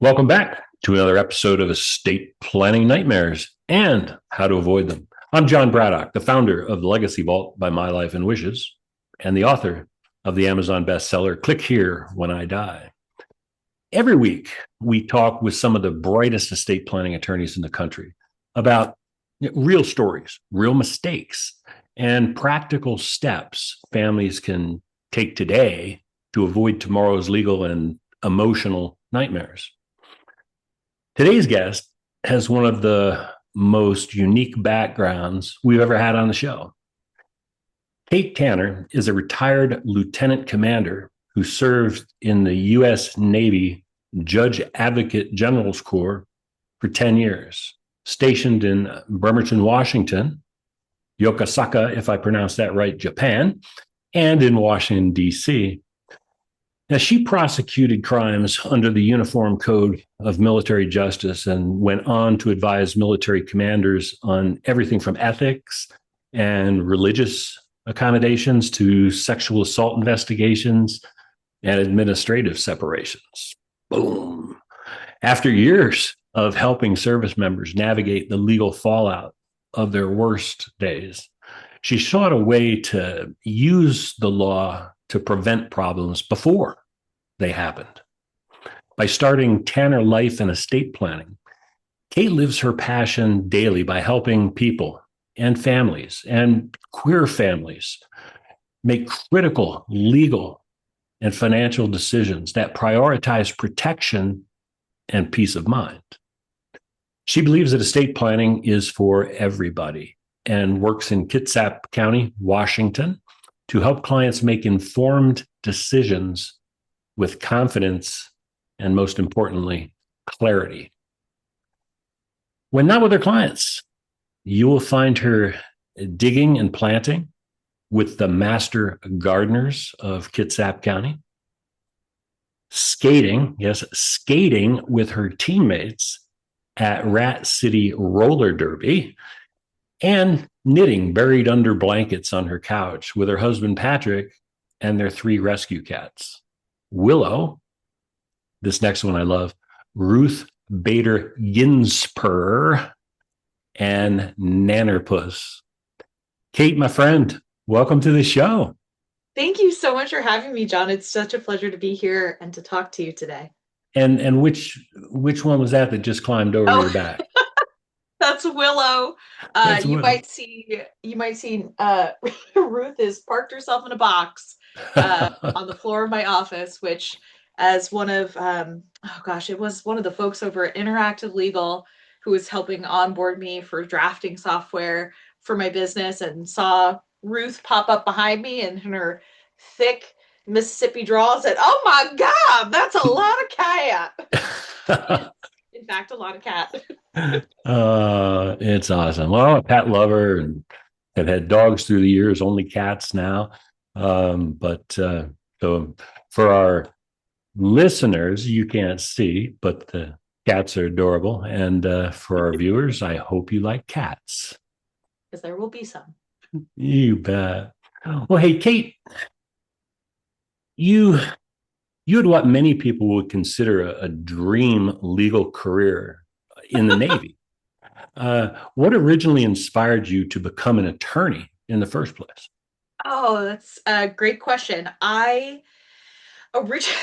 Welcome back to another episode of Estate Planning Nightmares and How to Avoid Them. I'm Jon Braddock, the founder of the Legacy Vault by My Life and Wishes, and the author of the Amazon bestseller, Click Here When I Die. Every week, we talk with some of the brightest estate planning attorneys in the country about real stories, real mistakes, and practical steps families can take today to avoid tomorrow's legal and emotional nightmares. Today's guest has one of the most unique backgrounds we've ever had on the show. Kate Tanner is a retired lieutenant commander who served in the U.S. Navy Judge Advocate General's Corps for 10 years, stationed in Bremerton, Washington, Yokosuka, if I pronounce that right, Japan, and in Washington, D.C. Now, she prosecuted crimes under the Uniform Code of Military Justice and went on to advise military commanders on everything from ethics and religious accommodations to sexual assault investigations and administrative separations. Boom. After years of helping service members navigate the legal fallout of their worst days, she sought a way to use the law to prevent problems before they happened. By starting Tanner Life and Estate Planning, Kate lives her passion daily by helping people and families and queer families make critical legal and financial decisions that prioritize protection and peace of mind. She believes that estate planning is for everybody and works in Kitsap County, Washington, to help clients make informed decisions with confidence and, most importantly, clarity. When not with her clients, you will find her digging and planting with the master gardeners of Kitsap County, skating with her teammates at Rat City Roller Derby, and knitting buried under blankets on her couch with her husband, Patrick, and their 3 rescue cats. Willow, this next one I love, Ruth Bader Ginsper, and Nannerpuss. Kate, my friend, welcome to the show. Thank you so much for having me, Jon. It's such a pleasure to be here and to talk to you today. And which one was that just climbed over your back? That's Willow. That's You Willow. might see Ruth has parked herself in a box on the floor of my office, which as one of it was one of the folks over at Interactive Legal who was helping onboard me for drafting software for my business and saw Ruth pop up behind me and in her thick Mississippi drawl said, "Oh my God, that's a lot of cat." In fact, a lot of cat. It's awesome. Well, I'm a pet lover and have had dogs through the years, only cats now. So for our listeners, you can't see, but the cats are adorable. And for our viewers, I hope you like cats. Because there will be some. You bet. Well, hey, Kate, you had what many people would consider a dream legal career in the Navy. What originally inspired you to become an attorney in the first place? Oh, that's a great question. I originally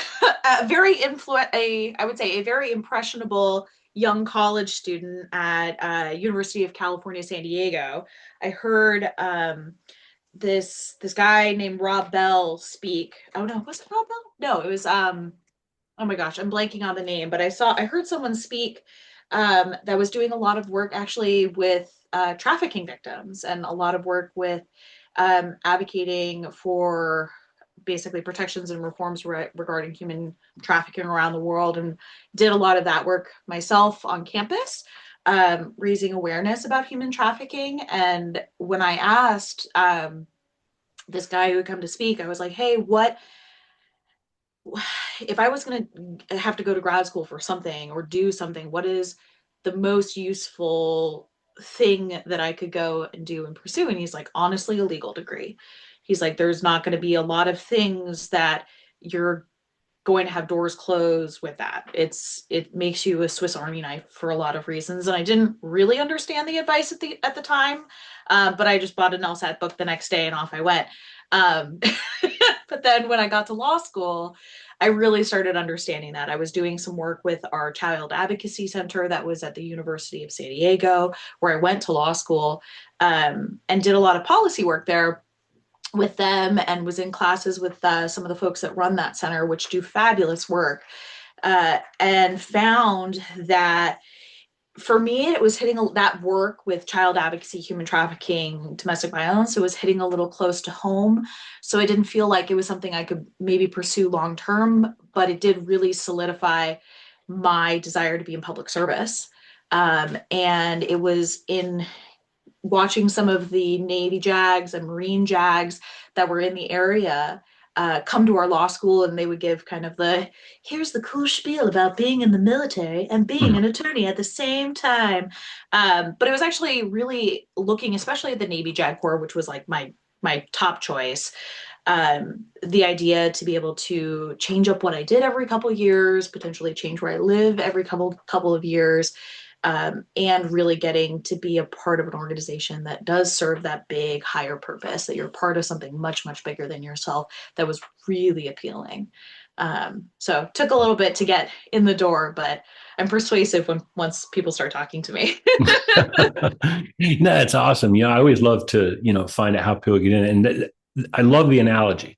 I would say a very impressionable young college student at University of California, San Diego. I heard this guy named Rob Bell speak. Oh no, was it Rob Bell? No, it was oh my gosh, I'm blanking on the name, but I heard someone speak that was doing a lot of work actually with trafficking victims and a lot of work with advocating for basically protections and reforms regarding human trafficking around the world, and did a lot of that work myself on campus, raising awareness about human trafficking. And when I asked this guy who had come to speak, I was like, hey, what if I was going to have to go to grad school for something or do something, what is the most useful thing that I could go and do and pursue? And he's like, honestly, a legal degree. He's like, there's not going to be a lot of things that you're going to have doors close with that. It makes you a Swiss Army knife for a lot of reasons, and I didn't really understand the advice at the time, but I just bought an LSAT book the next day and off I went. Um, but then when I got to law school, I really started understanding that. I was doing some work with our child advocacy center that was at the University of San Diego, where I went to law school, and did a lot of policy work there with them, and was in classes with some of the folks that run that center, which do fabulous work, and found that for me, it was hitting that work with child advocacy, human trafficking, domestic violence. It was hitting a little close to home. So I didn't feel like it was something I could maybe pursue long term, but it did really solidify my desire to be in public service. And it was in watching some of the Navy JAGs and Marine JAGs that were in the area come to our law school, and they would give kind of the here's the cool spiel about being in the military and being an attorney at the same time. But it was actually really looking, especially at the Navy JAG Corps, which was like my top choice. The idea to be able to change up what I did every couple of years, potentially change where I live every couple of years, and really getting to be a part of an organization that does serve that big higher purpose, that you're part of something much, much bigger than yourself. That was really appealing. So it took a little bit to get in the door, but I'm persuasive once people start talking to me. No, it's awesome. I always love to, find out how people get in. And I love the analogy,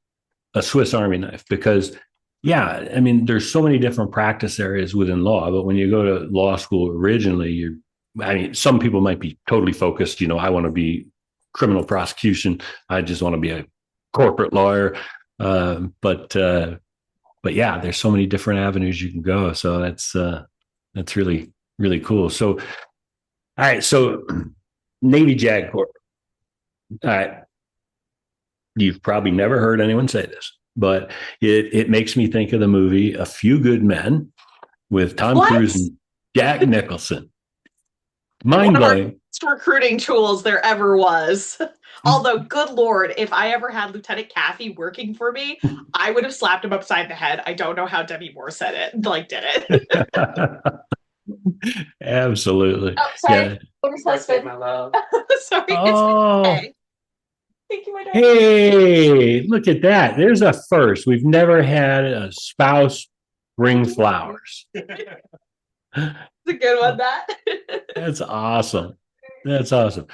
a Swiss Army knife, because yeah, I mean, there's so many different practice areas within law, but when you go to law school originally, some people might be totally focused, I want to be criminal prosecution. I just want to be a corporate lawyer. But yeah, there's so many different avenues you can go. So that's really, really cool. So, all right. So Navy JAG Corps. All right. You've probably never heard anyone say this, but it makes me think of the movie A Few Good Men with Tom Cruise and Jack Nicholson. Mind blowing. Recruiting tools there ever was. Although, good Lord, if I ever had Lieutenant Kathy working for me, I would have slapped him upside the head. I don't know how Debbie Moore said it, did it. Absolutely. Oh, sorry. Yeah. Husband. My love. Sorry. Oh. It's thank you, my darling. Hey, look at that. There's a first. We've never had a spouse bring flowers. It's a good one, that. That's awesome. That's awesome.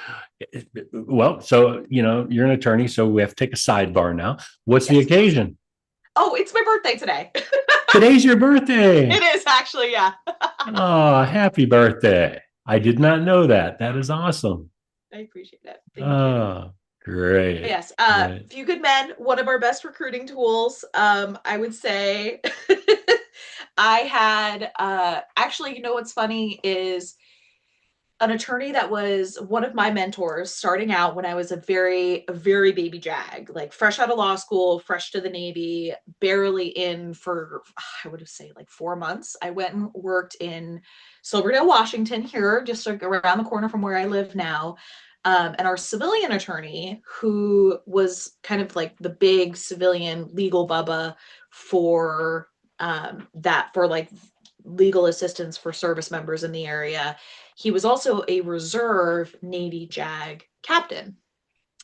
Well, so, you're an attorney, so we have to take a sidebar now. What's the occasion? Oh, it's my birthday today. Today's your birthday. It is actually, yeah. Oh, happy birthday. I did not know that. That is awesome. I appreciate it. Thank you. Great. Yes. Few Good Men, one of our best recruiting tools. I would say I had actually, what's funny is an attorney that was one of my mentors starting out when I was a very baby JAG, like fresh out of law school, fresh to the Navy, barely in for, I would have say like 4 months. I went and worked in Silverdale, Washington, here, just like around the corner from where I live now. And our civilian attorney, who was kind of like the big civilian legal bubba for for like legal assistance for service members in the area, he was also a reserve Navy JAG captain.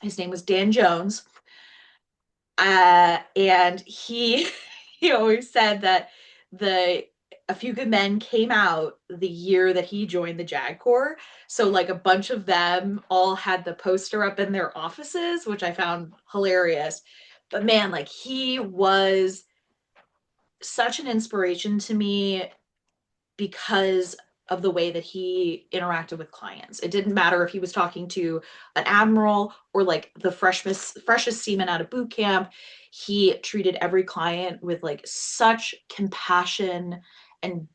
His name was Dan Jones. And he always said that A Few Good Men came out the year that he joined the JAG Corps. So like a bunch of them all had the poster up in their offices, which I found hilarious. But man, like he was such an inspiration to me because of the way that he interacted with clients. It didn't matter if he was talking to an admiral or like the freshest seaman out of boot camp. He treated every client with like such compassion and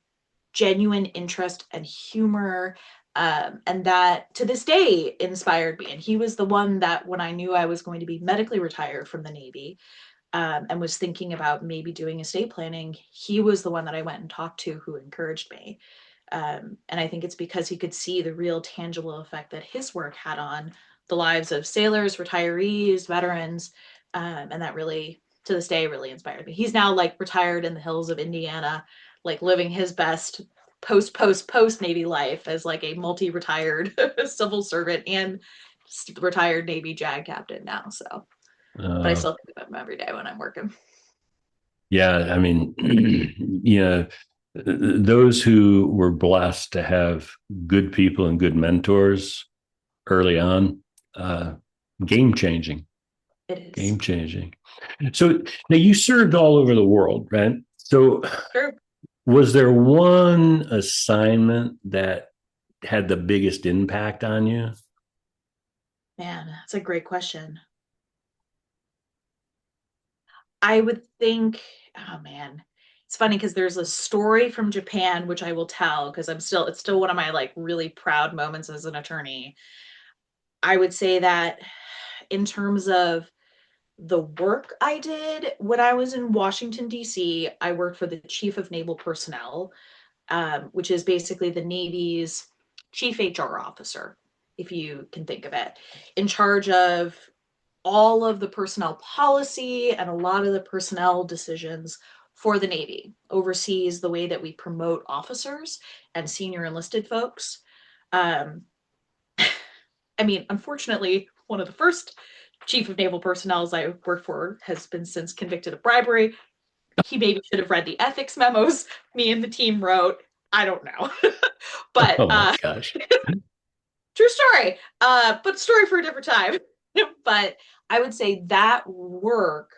genuine interest and humor. And that to this day inspired me. And he was the one that when I knew I was going to be medically retired from the Navy, and was thinking about maybe doing estate planning, he was the one that I went and talked to who encouraged me. And I think it's because he could see the real tangible effect that his work had on the lives of sailors, retirees, veterans, and that really to this day really inspired me. He's now like retired in the hills of Indiana, like living his best post Navy life as like a multi-retired civil servant and retired Navy JAG captain now. So, but I Uh, still think about him every day when I'm working. yeah, I mean, those who were blessed to have good people and good mentors early on, uh, game changing, It is game changing. So now you served all over the world, right? So true. was there one assignment that had the biggest impact on you? Man, that's a great question. I would think, oh man, it's funny because there's a story from Japan which I will tell because it's still one of my like really proud moments as an attorney. I would say that in terms of the work I did when I was in Washington, D.C., I worked for the Chief of Naval Personnel, which is basically the Navy's chief HR officer, if you can think of it, in charge of all of the personnel policy and a lot of the personnel decisions for the Navy, oversees the way that we promote officers and senior enlisted folks. Um, I mean, unfortunately, one of the first chief of naval personnel I worked for has been since convicted of bribery. He maybe should have read the ethics memos me and the team wrote. I don't know. but Oh my gosh. true story. But story for a different time. but I would say that work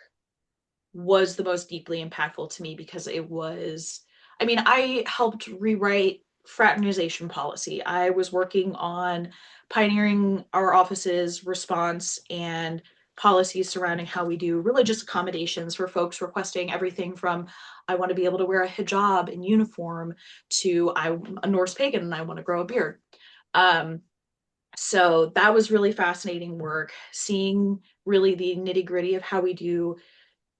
was the most deeply impactful to me because it was, I mean, I helped rewrite fraternization policy. I was working on pioneering our office's response and policies surrounding how we do religious accommodations for folks requesting everything from I want to be able to wear a hijab in uniform to I'm a Norse pagan and I want to grow a beard. Um, so that was really fascinating work, seeing really the nitty gritty of how we do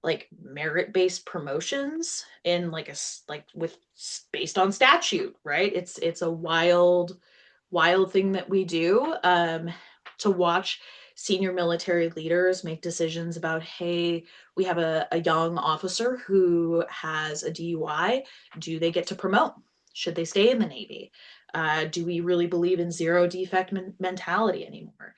like merit-based promotions in like a like with based on statute, right? It's a wild thing that we do, to watch senior military leaders make decisions about, hey, we have a young officer who has a DUI. Do they get to promote? Should they stay in the Navy? Do we really believe in zero defect mentality anymore?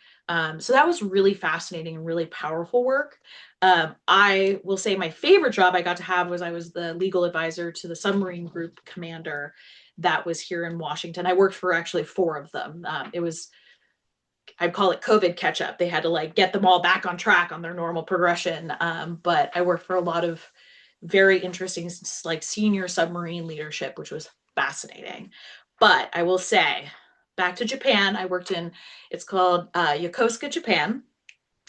So that was really fascinating and really powerful work. I will say my favorite job I got to have was I was the legal advisor to the submarine group commander that was here in Washington. I worked for actually four of them. It was, I'd call it COVID catch up. They had to like get them all back on track on their normal progression. But I worked for a lot of very interesting, like senior submarine leadership, which was fascinating. But I will say, back to Japan, I worked in, it's called Yokosuka, Japan.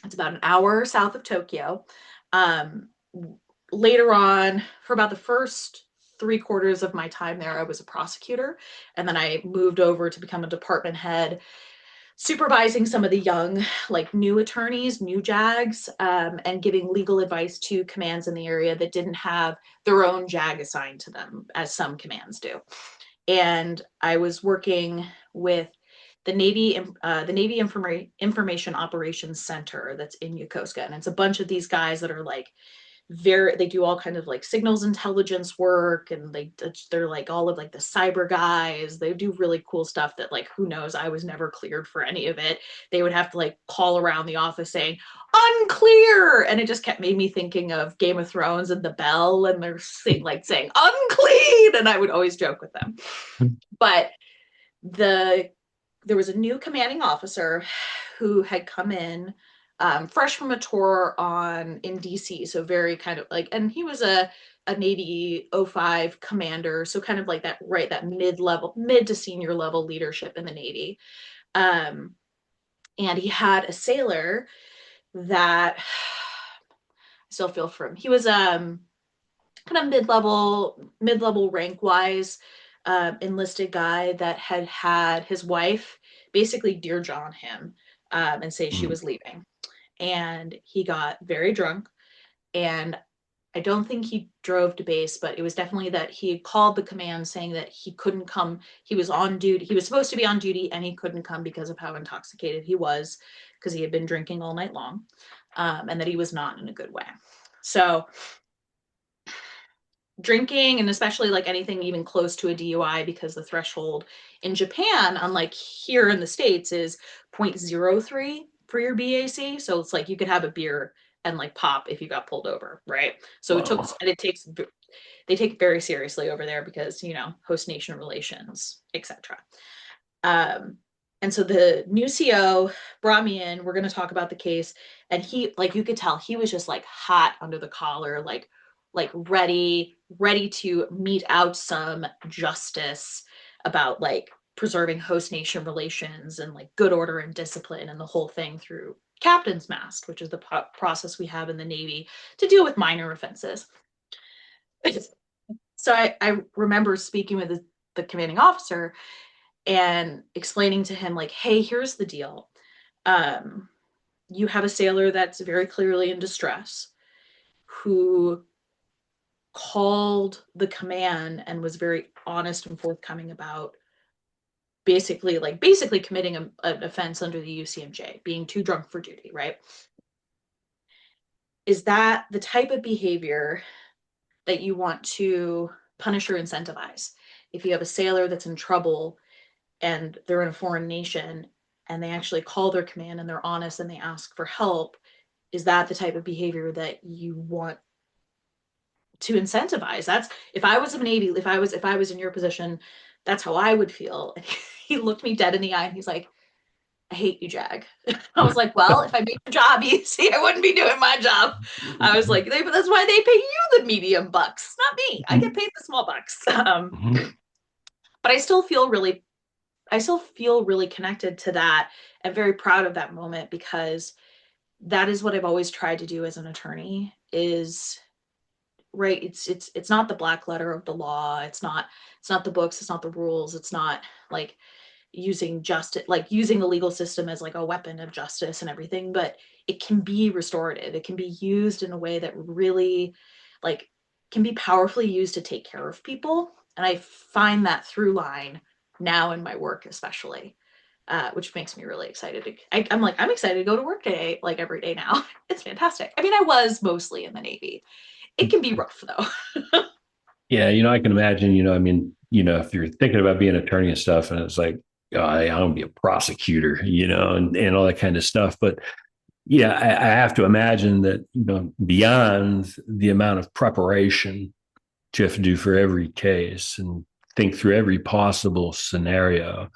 It's about an hour south of Tokyo. Um, Later on, for about the first 3 quarters of my time there, I was a prosecutor. And then I moved over to become a department head, supervising some of the young, like new attorneys, new JAGs, and giving legal advice to commands in the area that didn't have their own JAG assigned to them, as some commands do. And I was working with the Navy Information Operations Center that's in Yokosuka, and it's a bunch of these guys that are like they do all kind of like signals intelligence work, and they're like all of like the cyber guys. They do really cool stuff that like who knows, I was never cleared for any of it. They would have to like call around the office saying unclear, and it just kept made me thinking of Game of Thrones and the bell, and they're saying unclean, and I would always joke with them. But there was a new commanding officer who had come in, fresh from a tour on in DC, so very kind of like, and he was a Navy O5 commander, so kind of like that, right, that mid to senior level leadership in the Navy. Um, and he had a sailor that I still feel for him. He was kind of mid level rank wise, enlisted guy that had his wife basically dear John him, and say she Mm. was leaving, and he got very drunk, and I don't think he drove to base, but it was definitely that he called the command saying that he couldn't come. He was on duty. He was supposed to be on duty and he couldn't come because of how intoxicated he was, because he had been drinking all night long, and that he was not in a good way. So drinking, and especially like anything even close to a DUI, because the threshold in Japan, unlike here in the States, is 0.03 for your BAC. So it's like you could have a beer and like pop if you got pulled over, right? So it took, Wow. and it takes, they take it very seriously over there because, you know, host nation relations, etc. Um, and so the new CO brought me in. We're going to talk about the case, and he, like, you could tell he was just like hot under the collar, like ready to mete out some justice about like preserving host nation relations and like good order and discipline and the whole thing through captain's mast, which is the process we have in the Navy to deal with minor offenses. So I remember speaking with the commanding officer and explaining to him, like, hey, here's the deal. Um, you have a sailor that's very clearly in distress who called the command and was very honest and forthcoming about basically committing an offense under the UCMJ, being too drunk for duty, right? Is that the type of behavior that you want to punish or incentivize? If you have a sailor that's in trouble and they're in a foreign nation and they actually call their command and they're honest and they ask for help, is that the type of behavior that you want to incentivize? That's, if I was a Navy, if I was in your position, that's how I would feel. And he looked me dead in the eye and he's like, I hate you, Jag. I was like, well, if I made your job easy, I wouldn't be doing my job. I was like, that's why they pay you the medium bucks, not me. I get paid the small bucks. But I still feel really connected to that and very proud of that moment, because that is what I've always tried to do as an attorney is, right, it's not the black letter of the law, it's not the books, it's not the rules, it's not like using justice, like using the legal system as like a weapon of justice and everything, but it can be restorative, it can be used in a way that really like can be powerfully used to take care of people. And I find that through line now in my work especially, which makes me really excited. I'm excited to go to work today, like every day now. It's fantastic. I mean, I was mostly in the Navy. It can be rough though. Yeah, I can imagine, I mean, if you're thinking about being an attorney and stuff, and it's like, oh, I want to be a prosecutor, and all that kind of stuff. But yeah, I have to imagine that, beyond the amount of preparation you have to do for every case and think through every possible scenario.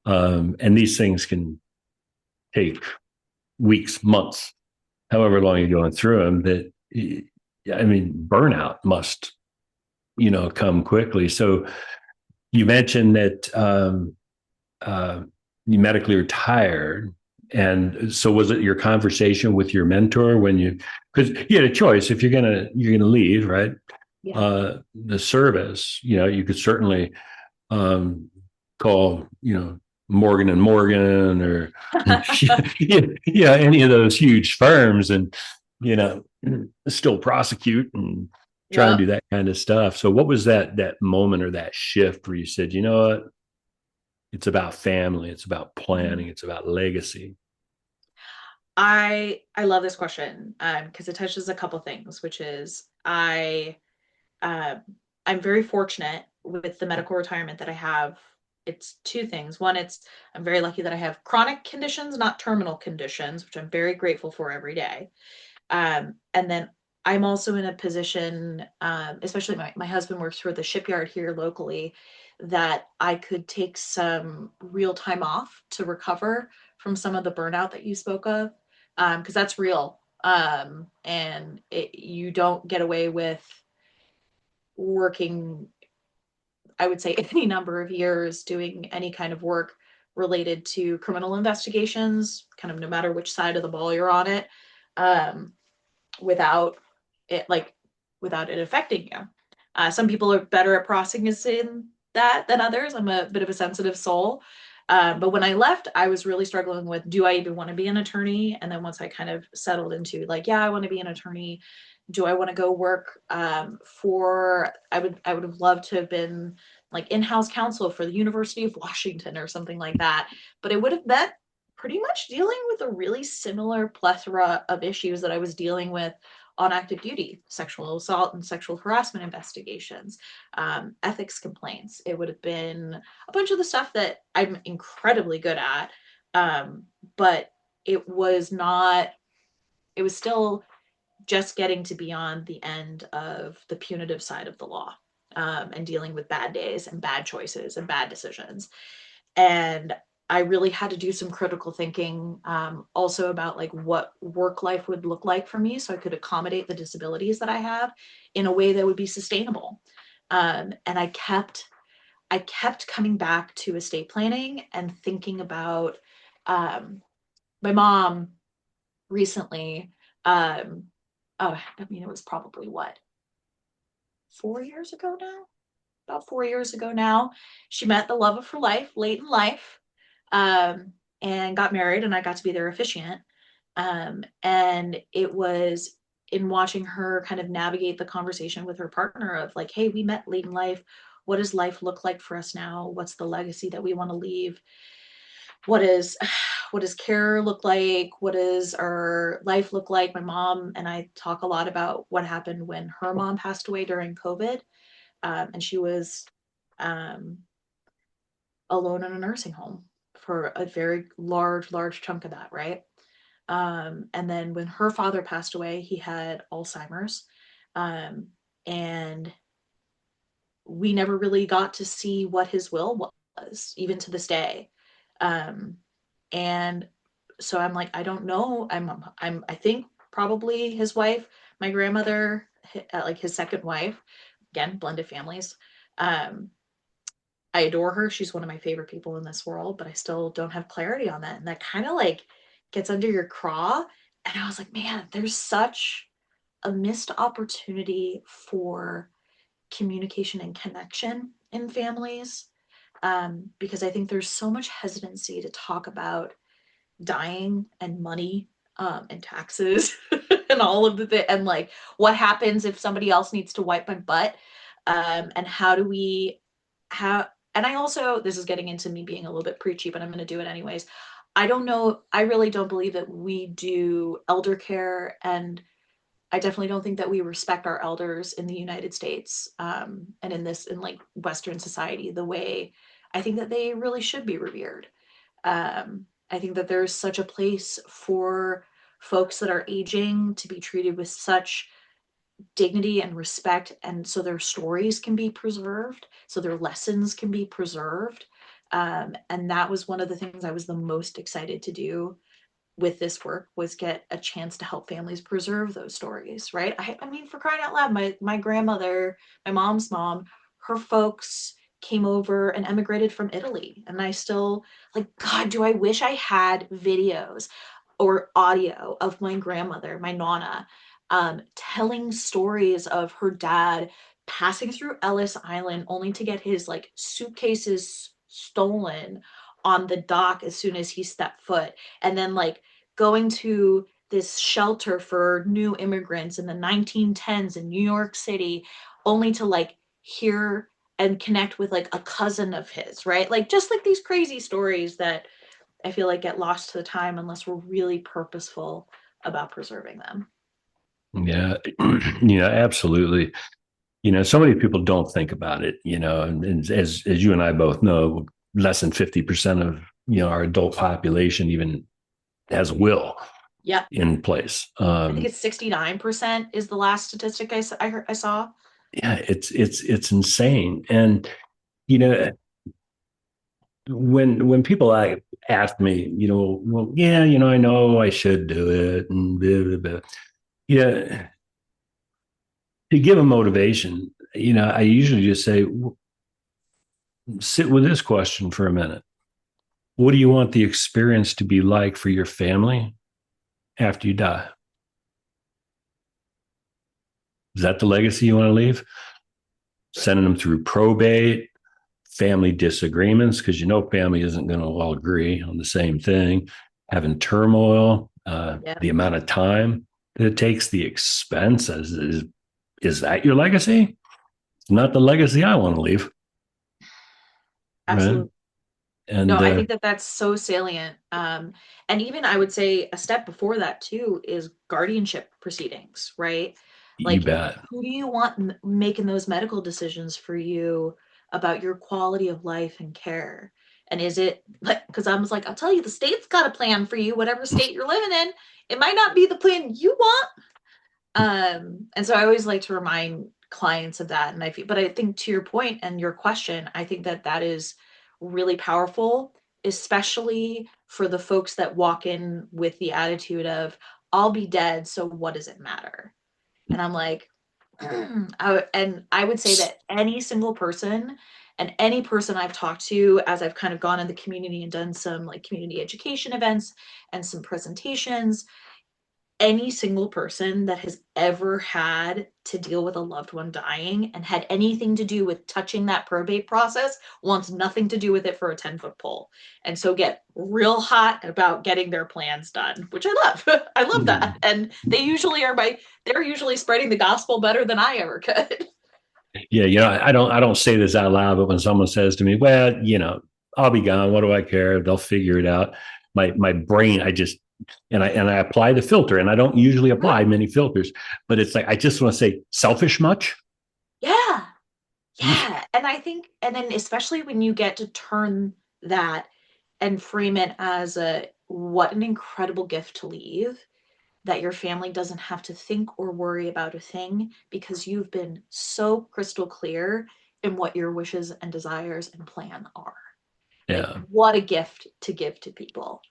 And these things can take weeks, months, however long you're going through them, that, I mean, burnout must, come quickly. So you mentioned that you medically retired. And so was it your conversation with your mentor when because you had a choice if you're gonna leave, right? Yeah. The service, you could certainly call, Morgan and Morgan or yeah, any of those huge firms and, you know, still prosecute and try and Yep. do that kind of stuff. So what was that moment or that shift where you said, you know what? It's about family, it's about planning, it's about legacy. I love this question because it touches a couple things, which is uh, I'm very fortunate with the medical retirement that I have. It's two things. One, it's I'm very lucky that I have chronic conditions, not terminal conditions, which I'm very grateful for every day. And then I'm also in a position, especially my husband works for the shipyard here locally, that I could take some real time off to recover from some of the burnout that you spoke of, because that's real. And you don't get away with working, I would say, any number of years doing any kind of work related to criminal investigations, kind of no matter which side of the ball you're on it. Um, without it like without it affecting you. Some people are better at processing that than others. I'm a bit of a sensitive soul. But when I left, I was really struggling with, do I even want to be an attorney? And then once I kind of settled into like, yeah, I want to be an attorney. Do I want to go work I would have loved to have been like in-house counsel for the University of Washington or something like that. But it would have meant pretty much dealing with a really similar plethora of issues that I was dealing with on active duty, sexual assault and sexual harassment investigations, ethics complaints. It would have been a bunch of the stuff that I'm incredibly good at. But it was not, it was still just getting to be on the end of the punitive side of the law, and dealing with bad days and bad choices and bad decisions. And I really had to do some critical thinking, also about like what work life would look like for me, so I could accommodate the disabilities that I have in a way that would be sustainable. And I kept coming back to estate planning and thinking about, my mom recently. Oh, I mean, it was probably what, 4 years ago now? About 4 years ago now. She met the love of her life late in life, and got married, and I got to be their officiant. And it was in watching her kind of navigate the conversation with her partner of like, hey, we met late in life. What does life look like for us now? What's the legacy that we want to leave? What is what does care look like? What does our life look like? My mom and I talk a lot about what happened when her mom passed away during COVID, and she was, um, alone in a nursing home for a very large chunk of that, right? And then when her father passed away, he had Alzheimer's, um, and we never really got to see what his will was, even to this day. Um, and so I'm like, I don't know. I think probably his wife, my grandmother, like his second wife, again, blended families. Um, I adore her. She's one of my favorite people in this world, but I still don't have clarity on that. And that kind of like gets under your craw. And I was like, man, there's such a missed opportunity for communication and connection in families. Because I think there's so much hesitancy to talk about dying and money, and taxes and all of and like what happens if somebody else needs to wipe my butt, and how do we how and I also, this is getting into me being a little bit preachy, but I'm going to do it anyways. I don't know, I really don't believe that we do elder care, and I definitely don't think that we respect our elders in the United States, and in like Western society the way I think that they really should be revered. I think that there's such a place for folks that are aging to be treated with such dignity and respect, and so their stories can be preserved, so their lessons can be preserved. And that was one of the things I was the most excited to do with this work, was get a chance to help families preserve those stories, right? I mean, for crying out loud, my grandmother, my mom's mom, her folks came over and emigrated from Italy. And I still, like, God, do I wish I had videos or audio of my grandmother, my nonna, telling stories of her dad passing through Ellis Island only to get his like suitcases stolen on the dock as soon as he stepped foot, and then like going to this shelter for new immigrants in the 1910s in New York City, only to like hear and connect with like a cousin of his, right? Like just like these crazy stories that I feel like get lost to the time unless we're really purposeful about preserving them. Yeah, absolutely. So many people don't think about it, and as you and I both know, less than 50% of, our adult population even has will Yeah. in place. I think it's 69% is the last statistic I saw. Yeah, it's insane. And, you know, when people ask me, well, yeah, I know I should do it and blah, blah, blah. Yeah, to give a motivation, I usually just say, sit with this question for a minute. What do you want the experience to be like for your family after you die? Is that the legacy you want to leave? Sending them through probate, family disagreements, because family isn't going to all agree on the same thing, having turmoil, Yeah. the amount of time that it takes, the expense. Is that your legacy? It's not the legacy I want to leave. Right? Absolutely. No, And I think that that's so salient. And even I would say a step before that too is guardianship proceedings, right? you Like, bet. who do you want making those medical decisions for you about your quality of life and care? And is it like, because I was like, I'll tell you, the state's got a plan for you, whatever state you're living in. It might not be the plan you want. And so I always like to remind clients of that. And I feel, but I think to your point and your question, I think that that is really powerful, especially for the folks that walk in with the attitude of, I'll be dead, so what does it matter? And I'm like, and I would say that any single person and any person I've talked to as I've kind of gone in the community and done some like community education events and some presentations, any single person that has ever had to deal with a loved one dying and had anything to do with touching that probate process wants nothing to do with it for a 10-foot pole. And so get real hot about getting their plans done, which I love. I love that. And they're usually spreading the gospel better than I ever could. Yeah, I don't say this out loud, but when someone says to me, "Well, I'll be gone. What do I care? They'll figure it out." My brain, I just and I apply the filter, and I don't usually apply many filters, but it's like I just want to say, selfish much? Yeah. Yeah. And I think, and then especially when you get to turn that and frame it as a what an incredible gift to leave, that your family doesn't have to think or worry about a thing because you've been so crystal clear in what your wishes and desires and plan are. Like, Yeah. what a gift to give to people.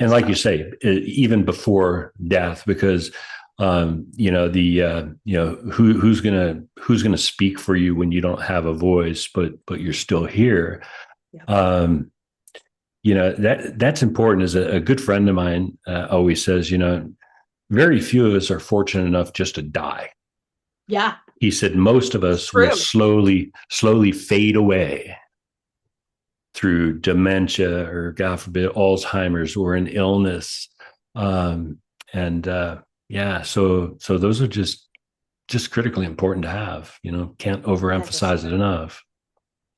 And like you So say, even before death, because who's gonna speak for you when you don't have a voice, but you're still here. yeah. Um, that's important. As a good friend of mine always says, very few of us are fortunate enough just to die. Yeah, He said most of it's us will true. slowly fade away through dementia or, God forbid, Alzheimer's or an illness. And yeah, so those are just critically important to have. Can't overemphasize it Devastating. enough.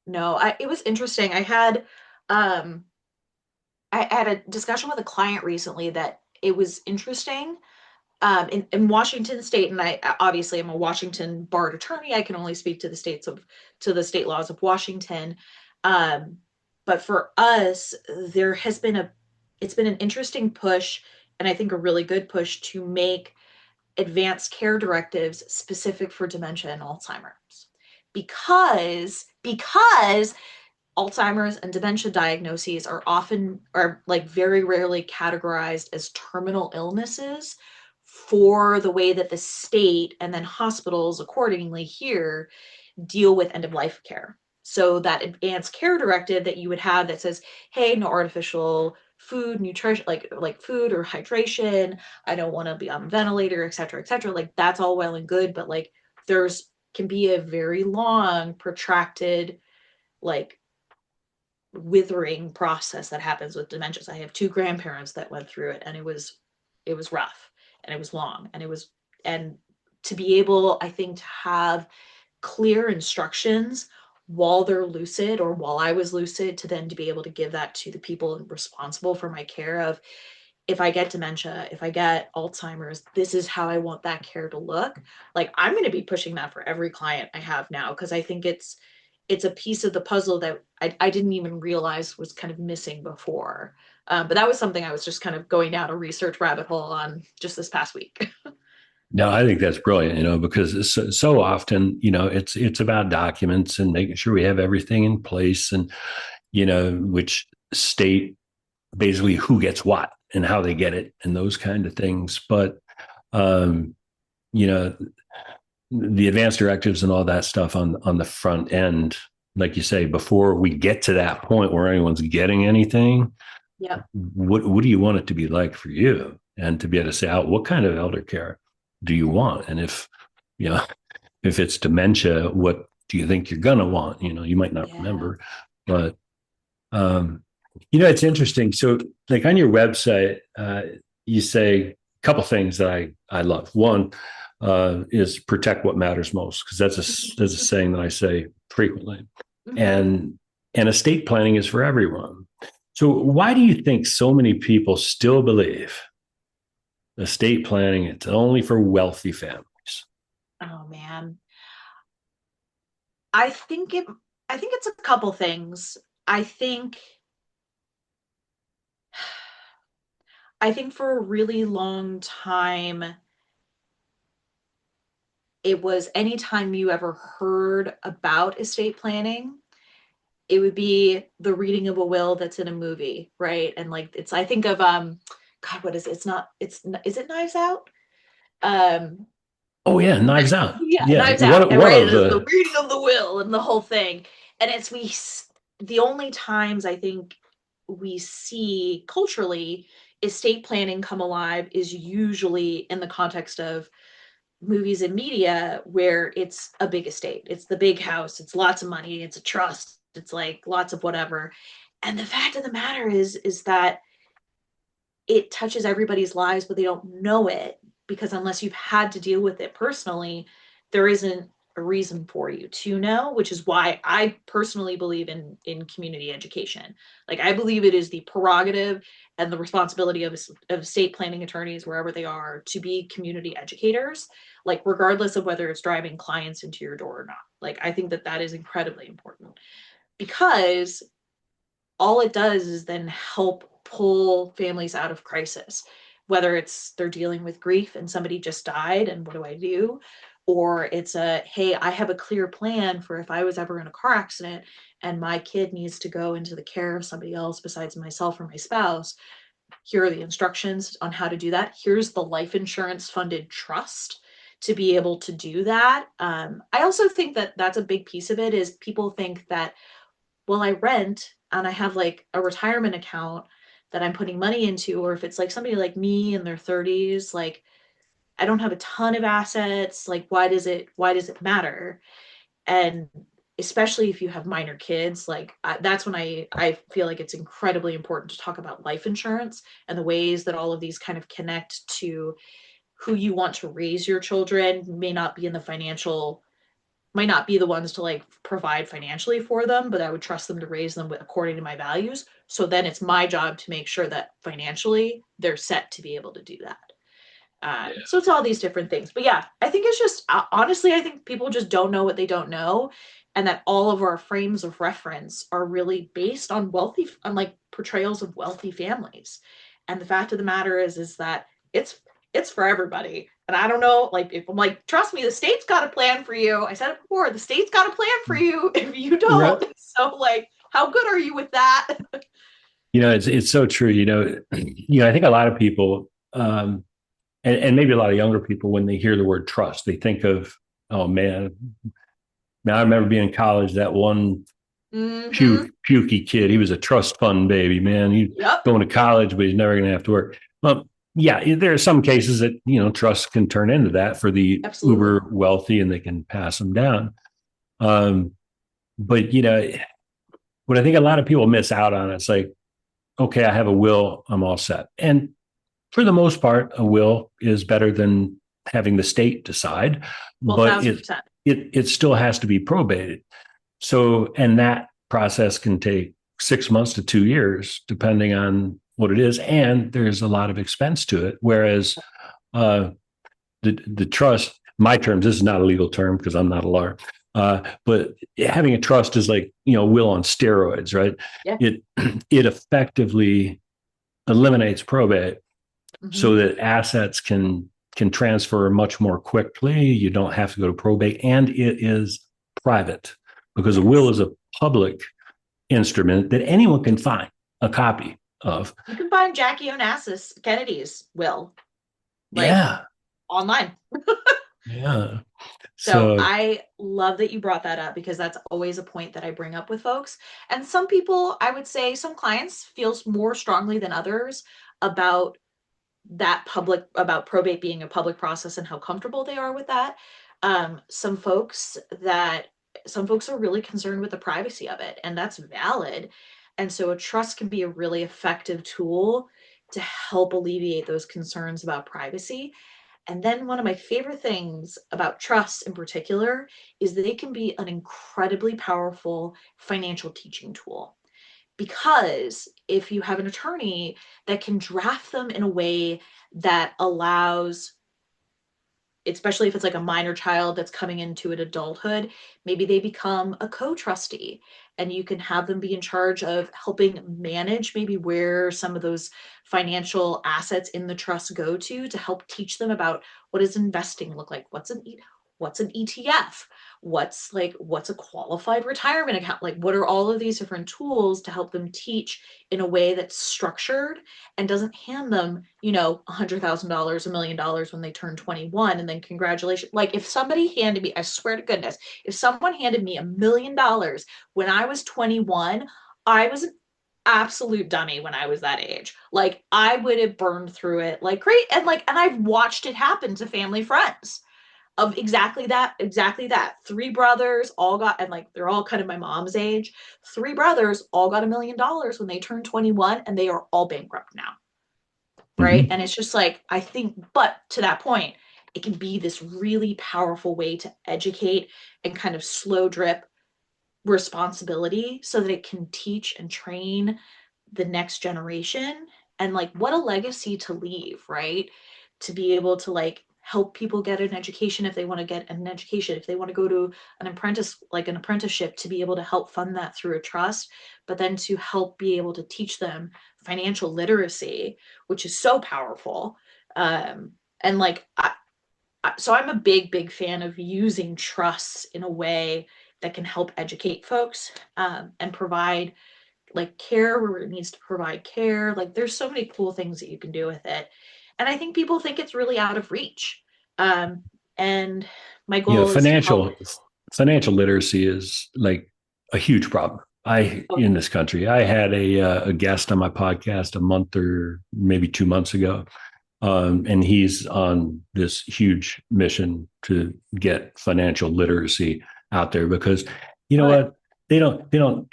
No, it was interesting. Um I had a discussion with a client recently that it was interesting in Washington State, and I obviously am a Washington barred attorney. I can only speak to the state laws of Washington. Um, but for us, it's been an interesting push, and I think a really good push to make advanced care directives specific for dementia and Alzheimer's, because Alzheimer's and dementia diagnoses are like very rarely categorized as terminal illnesses for the way that the state and then hospitals accordingly here deal with end of life care. So that advanced care directive that you would have that says, hey, no artificial food, nutrition, like food or hydration. I don't want to be on a ventilator, et cetera, et cetera. Like that's all well and good, but like there's can be a very long, protracted, like withering process that happens with dementias. I have two grandparents that went through it, and it was rough, and it was long, and to be able, I think, to have clear instructions while they're lucid or while I was lucid, to then to be able to give that to the people responsible for my care of, if I get dementia, if I get Alzheimer's, this is how I want that care to look. Like I'm going to be pushing that for every client I have now because I think it's a piece of the puzzle that I didn't even realize was kind of missing before. But that was something I was just kind of going down a research rabbit hole on just this past week. No, I think that's brilliant, because so often, it's about documents and making sure we have everything in place and, which state basically who gets what and how they get it and those kind of things. But, um, you know, the advanced directives and all that stuff on the front end, like you say, before we get to that point where anyone's getting anything, Yep. what do you want it to be like for you? And to be able to say, out what kind of elder care do you want? And you know, if it's dementia, what do you think you're gonna want? You might not Yeah. remember, but um, it's interesting. So, like on your website, you say a couple things that I love. One is protect what matters most, because that's a saying that I say frequently. Mm-hmm. And and estate planning is for everyone. So, why do you think so many people still believe estate planning it's only for wealthy families? Oh man. I think it I think it's a couple things. I think I think for a really long time it was anytime you ever heard about estate planning, it would be the reading of a will that's in a movie, right? And like it's I think of God, what is it? It's not it's is it Knives Out? Um Oh yeah, Knives Out. yeah, Yeah, Knives Out, and one right, of it is the the reading of the will and the whole thing. And it's we the only times I think we see culturally estate planning come alive is usually in the context of movies and media where it's a big estate. It's the big house, it's lots of money, it's a trust, it's like lots of whatever. And the fact of the matter is that it touches everybody's lives, but they don't know it because unless you've had to deal with it personally, there isn't a reason for you to know, which is why I personally believe in community education. Like I believe it is the prerogative and the responsibility of state planning attorneys wherever they are to be community educators, like regardless of whether it's driving clients into your door or not. Like I think that that is incredibly important because all it does is then help pull families out of crisis, whether it's they're dealing with grief and somebody just died and what do I do, or it's a hey, I have a clear plan for if I was ever in a car accident and my kid needs to go into the care of somebody else besides myself or my spouse. Here are the instructions on how to do that. Here's the life insurance funded trust to be able to do that. I also think that that's a big piece of it is people think that, well, I rent and I have like a retirement account that I'm putting money into, or if it's like somebody like me in their 30s, like I don't have a ton of assets, like why does it matter? And especially if you have minor kids, like that's when I feel like it's incredibly important to talk about life insurance and the ways that all of these kind of connect to who you want to raise your children may not be in the financial might not be the ones to like provide financially for them, but I would trust them to raise them according to my values. So then it's my job to make sure that financially they're set to be able to do that. So it's all these different things. But yeah, I think it's just honestly, I think people just don't know what they don't know. And that all of our frames of reference are really based on on like portrayals of wealthy families. And the fact of the matter is that it's it's for everybody. And I don't know, like if I'm like, trust me, the state's got a plan for you. I said it before, the state's got a plan for you if you right. don't. So like, how good are you with that? It's so true. I think a lot of people, and maybe a lot of younger people, when they hear the word trust, they think of, oh man, I remember being in college. That one Mm-hmm. pukey kid, he was a trust fund baby, man. He's Yep. going to college, but he's never going to have to work. Well, yeah, there are some cases that trust can turn into that for the Absolutely. uber wealthy, and they can pass them down. Um, but what I think a lot of people miss out on, it's like, okay, I have a will, I'm all set. And for the most part, a will is better than having the state decide, Well, but thousand it percent. it still has to be probated. So, and that process can take 6 months to 2 years, depending on what it is, and there's a lot of expense to it. Whereas uh, the trust, my terms, this is not a legal term because I'm not a lawyer, but having a trust is like will on steroids, right? Yeah. It it effectively eliminates probate so Mm-hmm. that assets can transfer much more quickly. You don't have to go to probate, and it is private because a will Yes. is a public instrument that anyone can find a copy of. You can find Jackie Onassis Kennedy's will, like Yeah, online. yeah. So So I love that you brought that up because that's always a point that I bring up with folks. And some people, I would say some clients feels more strongly than others about about probate being a public process and how comfortable they are with that. Some folks that some folks are really concerned with the privacy of it, and that's valid. And so a trust can be a really effective tool to help alleviate those concerns about privacy. And then one of my favorite things about trusts in particular is that they can be an incredibly powerful financial teaching tool. Because if you have an attorney that can draft them in a way that allows, especially if it's like a minor child that's coming into an adulthood, maybe they become a co-trustee and you can have them be in charge of helping manage maybe where some of those financial assets in the trust go to help teach them about what does investing look like, what's an ETF, what's a qualified retirement account, like what are all of these different tools to help them teach in a way that's structured and doesn't hand them, $100,000, $1 million when they turn 21 and then congratulations. Like if somebody handed me, I swear to goodness, if someone handed me $1 million when I was 21, I was an absolute dummy when I was that age. Like I would have burned through it like great. And I've watched it happen to family friends of exactly that. Three brothers all got, and like they're all kind of my mom's age. Three brothers all got $1 million when they turned 21 and they are all bankrupt now. Right. Mm-hmm. And it's just like, I think, but to that point, it can be this really powerful way to educate and kind of slow drip responsibility so that it can teach and train the next generation. And like what a legacy to leave, right? To be able to like help people get an education if they want to get an education, if they want to go to an apprenticeship, to be able to help fund that through a trust, but then to help be able to teach them financial literacy, which is so powerful. And like so I'm a big fan of using trusts in a way that can help educate folks, and provide like care where it needs to provide care. Like there's so many cool things that you can do with it. And I think people think it's really out of reach. And my Yeah, goal is to help. financial literacy is like a huge problem. Oh, In this country, I had a guest on my podcast a month or maybe 2 months ago, and he's on this huge mission to get financial literacy out there because you know good. what,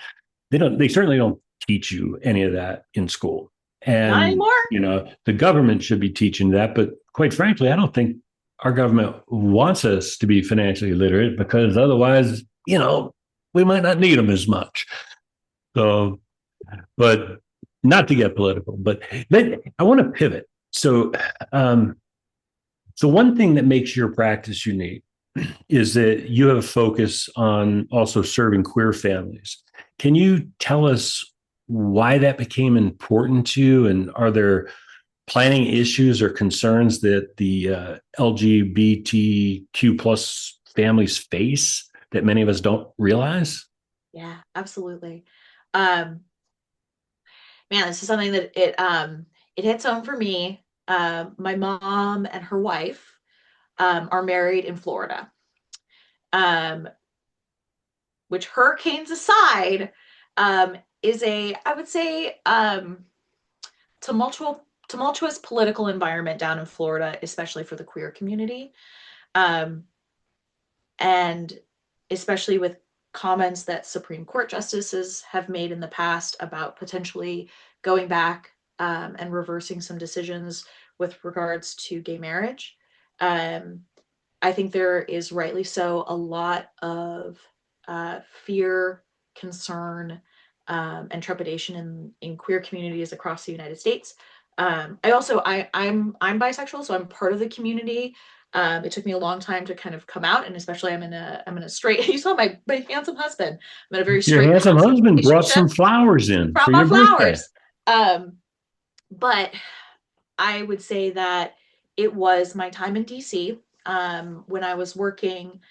they certainly don't teach you any of that in school, Not and anymore. the government should be teaching that, but quite frankly, I don't think our government wants us to be financially literate because otherwise, we might not need them as much. So, but not to get political, but I want to pivot. Um, so one thing that makes your practice unique is that you have a focus on also serving queer families. Can you tell us why that became important to you, and are there planning issues or concerns that the LGBTQ plus families face that many of us don't realize? Yeah, absolutely. Um, Man, this is something that it hits home for me. My mom and her wife are married in Florida. Um, which hurricanes aside, is I would say, tumultuous political environment down in Florida, especially for the queer community. Um, and especially with comments that Supreme Court justices have made in the past about potentially going back, and reversing some decisions with regards to gay marriage. Um, I think there is rightly so a lot of fear, concern, and trepidation in queer communities across the United States. I'm bisexual, so I'm part of the community. It took me a long time to kind of come out, and especially I'm in a straight. You saw my handsome husband. I'm in a very Your straight handsome passive husband brought relationship. some flowers in Brought for my your birthday. flowers. But I would say that it was my time in DC, when I was working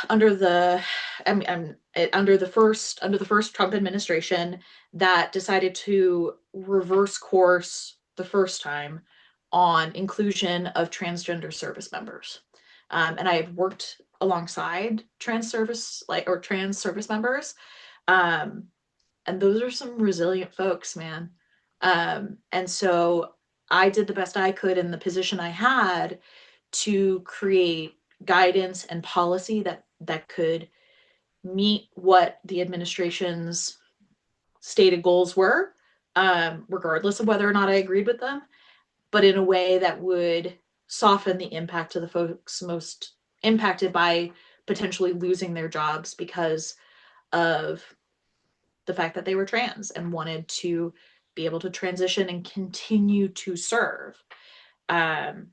under the under the first Trump administration, that decided to reverse course the first time on inclusion of transgender service members. And I have worked alongside trans service members. Um, and those are some resilient folks, man. And so I did the best I could in the position I had to create guidance and policy that could meet what the administration's stated goals were, regardless of whether or not I agreed with them, but in a way that would soften the impact to the folks most impacted by potentially losing their jobs because of the fact that they were trans and wanted to be able to transition and continue to serve. Um,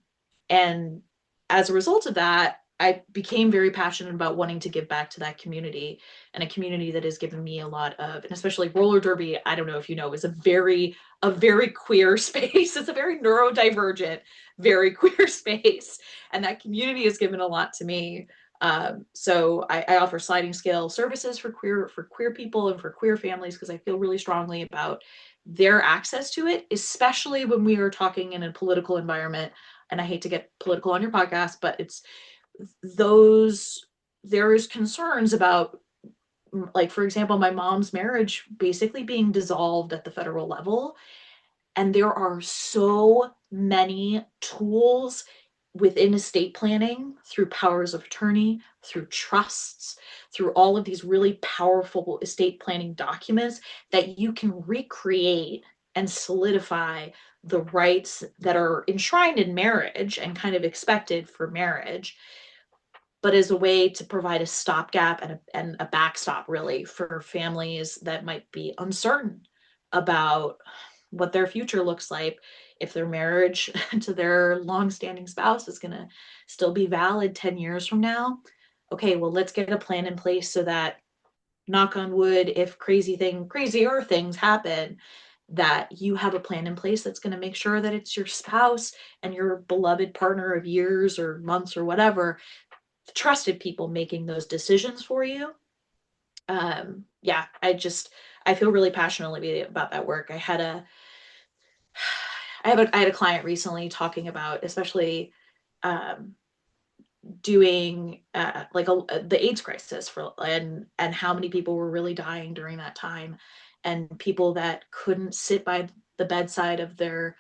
and as a result of that, I became very passionate about wanting to give back to that community, and a community that has given me a lot of, and especially roller derby, I don't know if you know, is a very queer space. It's a very neurodivergent, very queer space. And that community has given a lot to me. So I offer sliding scale services for queer people and for queer families because I feel really strongly about their access to it, especially when we are talking in a political environment. And I hate to get political on your podcast, but it's those there is concerns about, like, for example, my mom's marriage basically being dissolved at the federal level. And there are so many tools within estate planning through powers of attorney, through trusts, through all of these really powerful estate planning documents that you can recreate and solidify the rights that are enshrined in marriage and kind of expected for marriage, but as a way to provide a stopgap and a backstop, really, for families that might be uncertain about what their future looks like, if their marriage to their longstanding spouse is going to still be valid 10 years from now. Okay, well, let's get a plan in place so that, knock on wood, if crazier things happen, that you have a plan in place that's going to make sure that it's your spouse and your beloved partner of years or months or whatever, trusted people making those decisions for you. Yeah, I feel really passionately about that work. I had a client recently talking about, especially um, doing the AIDS crisis and how many people were really dying during that time, and people that couldn't sit by the bedside of their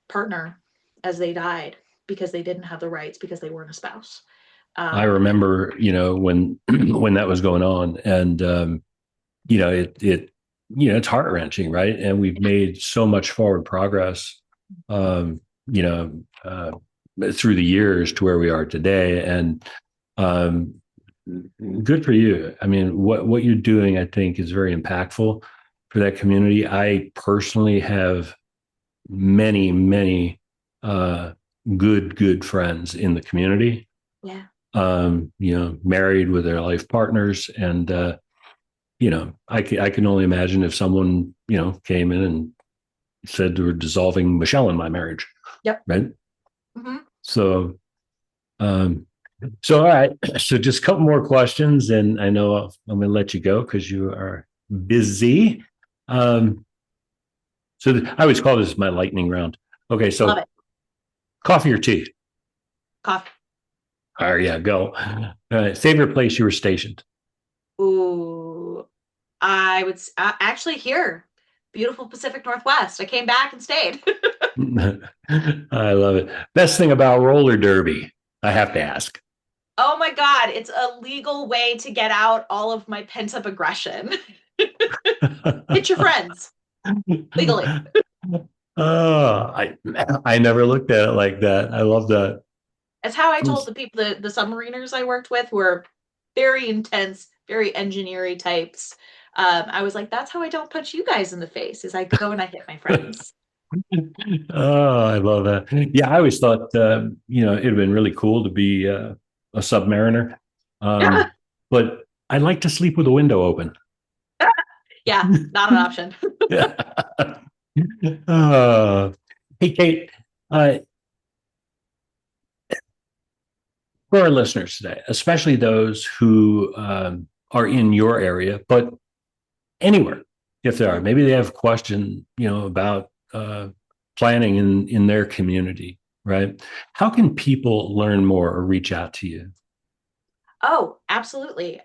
partner as they died because they didn't have the rights because they weren't a spouse. I Um, remember, when when that was going on, and it's heart wrenching, right? And we've made so much forward progress, um, you know, through the years to where we are today, and um, good for you. I mean, what you're doing, I think, is very impactful for that community. I personally have many, many uh, good friends in the community. yeah. Married with their life partners, and I can only imagine if someone came in and said they were dissolving Michelle in my marriage, Yep. right? Mm-hmm. So, um, all right. So just a couple more questions, and I know I'm going to let you go because you are busy. Um, I always call this my lightning round. Okay, Love so it. coffee or tea? Coffee. All right, yeah, go. Favorite place you were stationed? Ooh, I would actually here, beautiful Pacific Northwest. I came back and stayed. I love it. Best thing about roller derby, I have to ask. Oh my God, it's a legal way to get out all of my pent up aggression. Hit your friends legally. Oh, I never looked at it like that. I love that. That's how I told the people, the submariners I worked with, who were very intense, very engineering types. I was like, that's how I don't punch you guys in the face, is I go and I hit my friends. Oh, I love that. Yeah, I always thought it'd have been really cool to be a submariner, um, but I like to sleep with the window open. Yeah, not an option. Yeah. Uh, hey, Kate, uh, for our listeners today, especially those who are in your area, but anywhere, if there are, maybe they have a question, about planning in their community, right? How can people learn more or reach out to you? Oh, absolutely.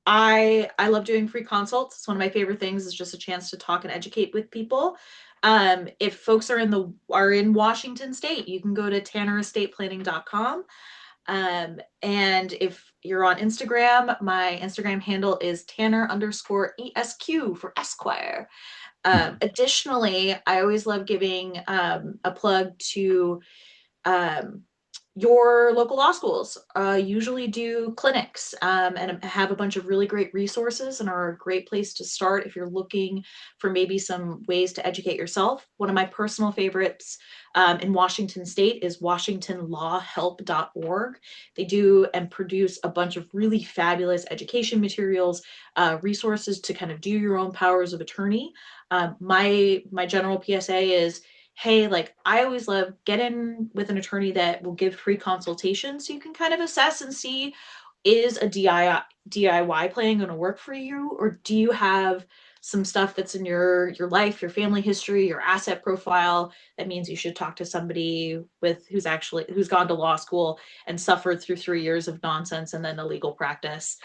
I love doing free consults. It's one of my favorite things, is just a chance to talk and educate with people. If folks are in Washington State, you can go to tannerestateplanning.com. And if you're on Instagram, my Instagram handle is Tanner underscore ESQ for Esquire. Additionally, I always love giving a plug to um, your local law schools usually do clinics and have a bunch of really great resources and are a great place to start if you're looking for maybe some ways to educate yourself. One of my personal favorites in Washington State is WashingtonLawHelp.org. They do and produce a bunch of really fabulous education materials, resources to kind of do your own powers of attorney. My general PSA is, hey, like I always love get in with an attorney that will give free consultations so you can kind of assess and see, is a DIY plan going to work for you, or do you have some stuff that's in your life, your family history, your asset profile that means you should talk to somebody with who's gone to law school and suffered through 3 years of nonsense and then a legal practice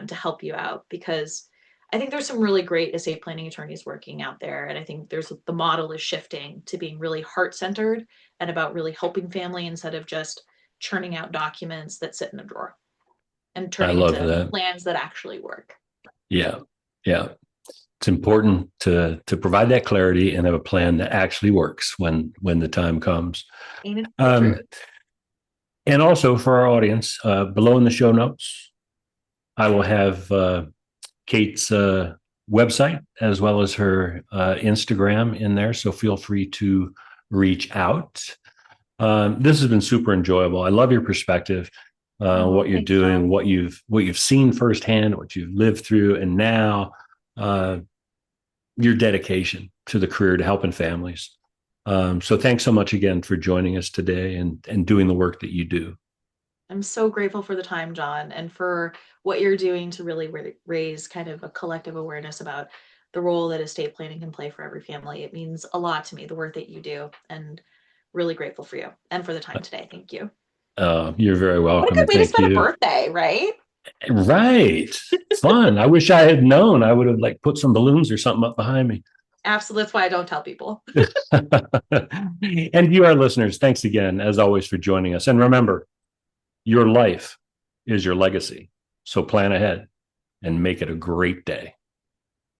to help you out. Because I think there's some really great estate planning attorneys working out there. And I think the model is shifting to being really heart centered and about really helping family instead of just churning out documents that sit in a drawer and I turning love into that. plans that actually work. Yeah. Yeah. It's important to provide that clarity and have a plan that actually works when the time comes. Ain't it the Um, truth? and also for our audience, below in the show notes, I will have Kate's website as well as her Instagram in there. So feel free to reach out. This has been super enjoyable. I love your perspective, Oh, what you're thanks, doing, John. what you've seen firsthand, what you've lived through, and now uh, your dedication to the career to helping families. So thanks so much again for joining us today and doing the work that you do. I'm so grateful for the time, John, and for what you're doing to really raise kind of a collective awareness about the role that estate planning can play for every family. It means a lot to me, the work that you do, and really grateful for you and for the time today. Thank you. You're very What a welcome, good and way to thank spend a you. birthday, right? Right, fun. I wish I had known. I would have like put some balloons or something up behind me. Absolutely. That's why I don't tell people. And you, our listeners, thanks again, as always, for joining us. And remember, your life is your legacy. So plan ahead and make it a great day.